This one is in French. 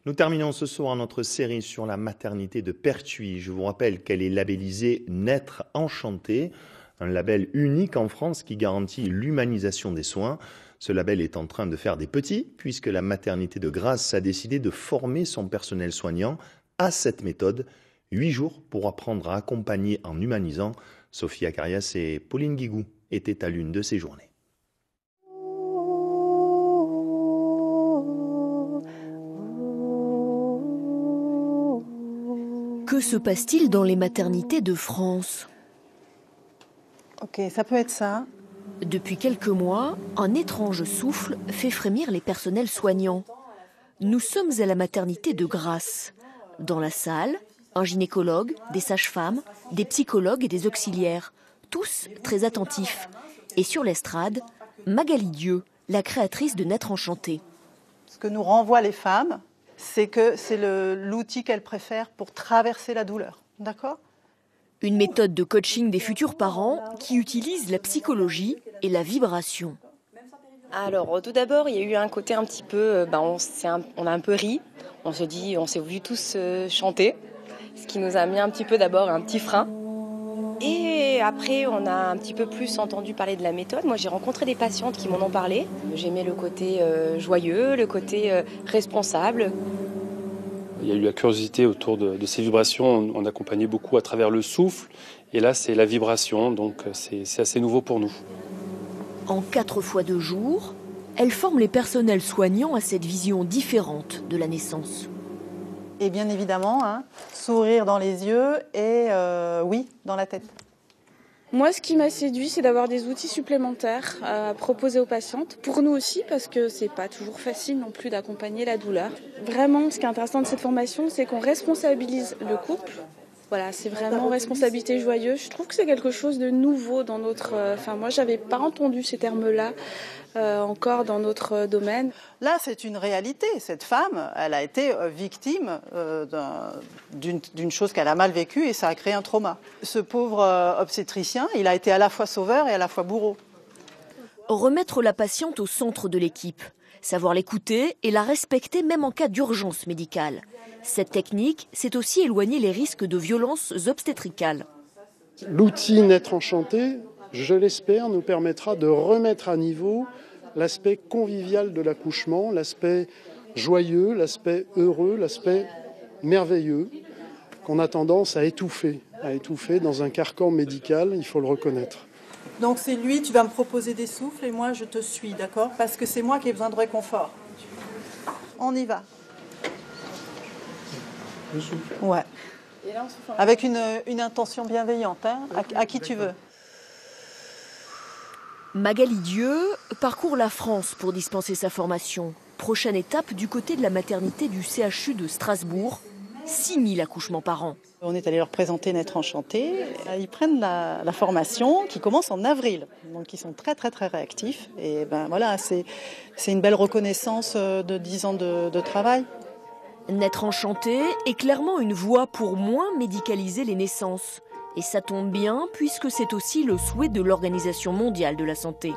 Nous terminons ce soir notre série sur la maternité de Pertuis. Je vous rappelle qu'elle est labellisée Naître Enchanté, un label unique en France qui garantit l'humanisation des soins. Ce label est en train de faire des petits, puisque la maternité de Grasse a décidé de former son personnel soignant à cette méthode. 8 jours pour apprendre à accompagner en humanisant. Sophie Acarias et Pauline Guigou étaient à l'une de ces journées. Que se passe-t-il dans les maternités de France ? Ok, ça peut être ça. Depuis quelques mois, un étrange souffle fait frémir les personnels soignants. Nous sommes à la maternité de Grasse. Dans la salle, un gynécologue, des sages-femmes, des psychologues et des auxiliaires, tous très attentifs. Et sur l'estrade, Magali Dieu, la créatrice de Naître Enchanté. Ce que nous renvoient les femmes, c'est que c'est l'outil qu'elles préfèrent pour traverser la douleur. D'accord ? Une méthode de coaching des futurs parents qui utilise la psychologie et la vibration. Alors, tout d'abord, il y a eu un côté un petit peu... on a un peu ri. On s'est voulu tous chanter. Ce qui nous a mis un petit peu d'abord un petit frein. Et après, on a un petit peu plus entendu parler de la méthode. Moi, j'ai rencontré des patientes qui m'en ont parlé. J'aimais le côté joyeux, le côté responsable. Il y a eu la curiosité autour de ces vibrations. On accompagnait beaucoup à travers le souffle. Et là, c'est la vibration. Donc, c'est assez nouveau pour nous. En 4 fois 2 jours, elle forme les personnels soignants à cette vision différente de la naissance. Et bien évidemment, sourire dans les yeux et oui, dans la tête. Moi, ce qui m'a séduit, c'est d'avoir des outils supplémentaires à proposer aux patientes. Pour nous aussi, parce que c'est pas toujours facile non plus d'accompagner la douleur. Vraiment, ce qui est intéressant de cette formation, c'est qu'on responsabilise le couple. Voilà, c'est vraiment responsabilité joyeuse. Je trouve que c'est quelque chose de nouveau dans notre... moi, j'avais pas entendu ces termes-là encore dans notre domaine. Là, c'est une réalité. Cette femme, elle a été victime d'une chose qu'elle a mal vécue et ça a créé un trauma. Ce pauvre obstétricien, il a été à la fois sauveur et à la fois bourreau. Remettre la patiente au centre de l'équipe, savoir l'écouter et la respecter même en cas d'urgence médicale. Cette technique, c'est aussi éloigner les risques de violences obstétricales. L'outil Naître Enchanté, je l'espère, nous permettra de remettre à niveau l'aspect convivial de l'accouchement, l'aspect joyeux, l'aspect heureux, l'aspect merveilleux, qu'on a tendance à étouffer dans un carcan médical, il faut le reconnaître. Donc c'est lui, tu vas me proposer des souffles et moi je te suis, d'accord ? Parce que c'est moi qui ai besoin de réconfort. On y va. Le souffle. Ouais. Avec une intention bienveillante, à qui tu veux. Magali Dieu parcourt la France pour dispenser sa formation. Prochaine étape du côté de la maternité du CHU de Strasbourg, 6000 accouchements par an. On est allé leur présenter Naître Enchanté. Ils prennent la formation qui commence en avril. Donc ils sont très très très réactifs. Et voilà, c'est une belle reconnaissance de 10 ans de travail. Naître Enchanté est clairement une voie pour moins médicaliser les naissances. Et ça tombe bien puisque c'est aussi le souhait de l'Organisation mondiale de la santé.